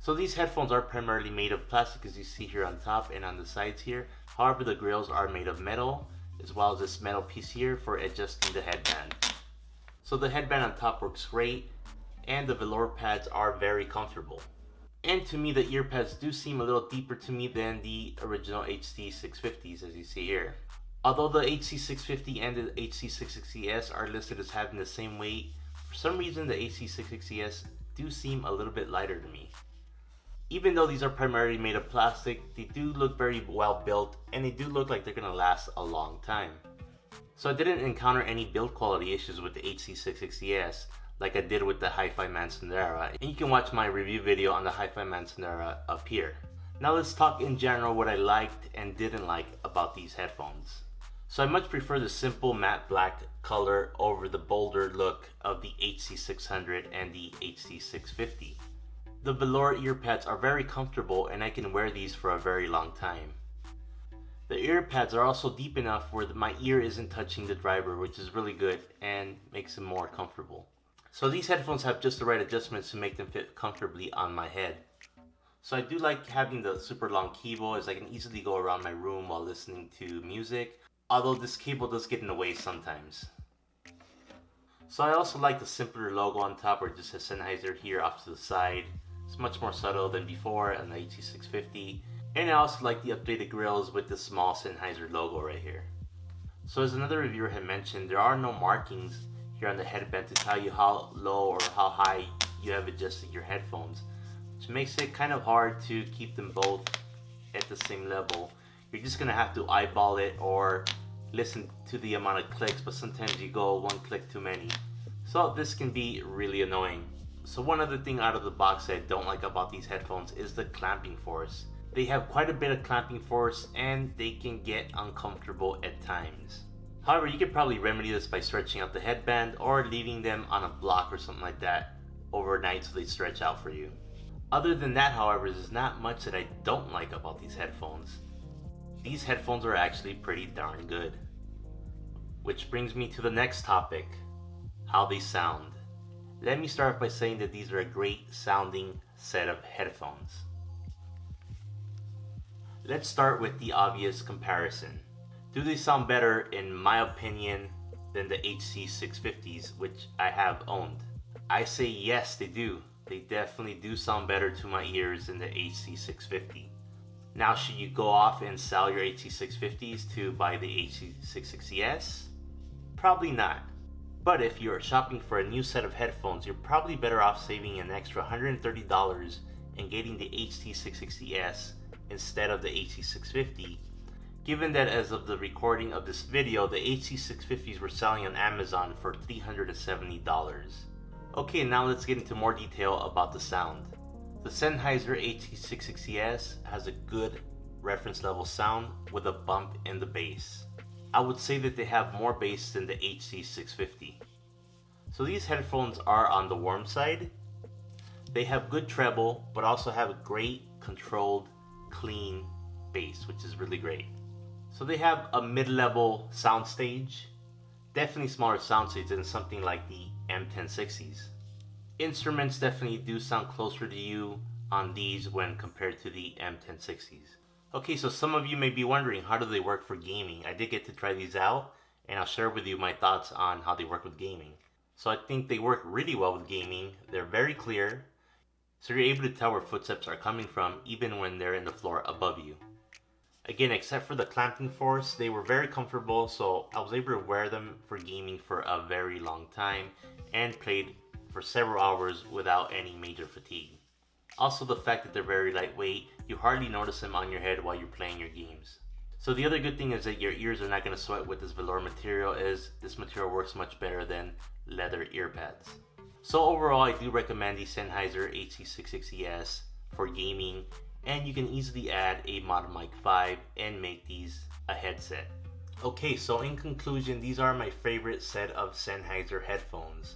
So these headphones are primarily made of plastic, as you see here on top and on the sides here. However, the grills are made of metal, as well as this metal piece here for adjusting the headband. So the headband on top works great, and the velour pads are very comfortable. And to me, the ear pads do seem a little deeper to me than the original HD650s, as you see here. Although the HD650 and the HD660S are listed as having the same weight, for some reason the HD660S do seem a little bit lighter to me. Even though these are primarily made of plastic, they do look very well built, and they do look like they're going to last a long time. So I didn't encounter any build quality issues with the HD660S like I did with the Hi-Fi Man Sennheiser, and you can watch my review video on the Hi-Fi Man Sennheiser up here. Now let's talk in general what I liked and didn't like about these headphones. So I much prefer the simple matte black color over the bolder look of the HD600 and the HD650. The velour ear pads are very comfortable, and I can wear these for a very long time. The ear pads are also deep enough where my ear isn't touching the driver, which is really good and makes them more comfortable. So these headphones have just the right adjustments to make them fit comfortably on my head. So I do like having the super long cable, as I can easily go around my room while listening to music, although this cable does get in the way sometimes. So I also like the simpler logo on top, where it just says Sennheiser here off to the side. It's much more subtle than before on the HD650. And I also like the updated grills with the small Sennheiser logo right here. So as another reviewer had mentioned, there are no markings here on the headband to tell you how low or how high you have adjusted your headphones, which makes it kind of hard to keep them both at the same level. You're just going to have to eyeball it or listen to the amount of clicks, but sometimes you go one click too many. So this can be really annoying. So one other thing out of the box that I don't like about these headphones is the clamping force. They have quite a bit of clamping force, and they can get uncomfortable at times. However, you could probably remedy this by stretching out the headband or leaving them on a block or something like that overnight so they stretch out for you. Other than that, however, there's not much that I don't like about these headphones. These headphones are actually pretty darn good. Which brings me to the next topic, how they sound. Let me start by saying that these are a great sounding set of headphones. Let's start with the obvious comparison. Do they sound better, in my opinion, than the HD650s, which I have owned? I say yes, they do. They definitely do sound better to my ears than the HD650. Now, should you go off and sell your HD650s to buy the HD660S? Probably not. But if you're shopping for a new set of headphones, you're probably better off saving an extra $130 and getting the HD660S instead of the HD650, given that as of the recording of this video, the HD650s were selling on Amazon for $370. Okay, now let's get into more detail about the sound. The Sennheiser HD660S has a good reference level sound with a bump in the bass. I would say that they have more bass than the HD650. So these headphones are on the warm side. They have good treble, but also have a great controlled, clean bass, which is really great. So they have a mid-level soundstage, definitely smaller soundstage than something like the M1060s. Instruments definitely do sound closer to you on these when compared to the M1060s. Okay, so some of you may be wondering, how do they work for gaming? I did get to try these out, and I'll share with you my thoughts on how they work with gaming. So I think they work really well with gaming. They're very clear, so you're able to tell where footsteps are coming from even when they're in the floor above you. Again, except for the clamping force, they were very comfortable, so I was able to wear them for gaming for a very long time and played for several hours without any major fatigue. Also, the fact that they're very lightweight, you hardly notice them on your head while you're playing your games. So the other good thing is that your ears are not going to sweat with this velour material, as this material works much better than leather ear pads. So overall, I do recommend the Sennheiser HD660S for gaming, and you can easily add a Mod Mic 5 and make these a headset. Okay, so in conclusion, these are my favorite set of Sennheiser headphones.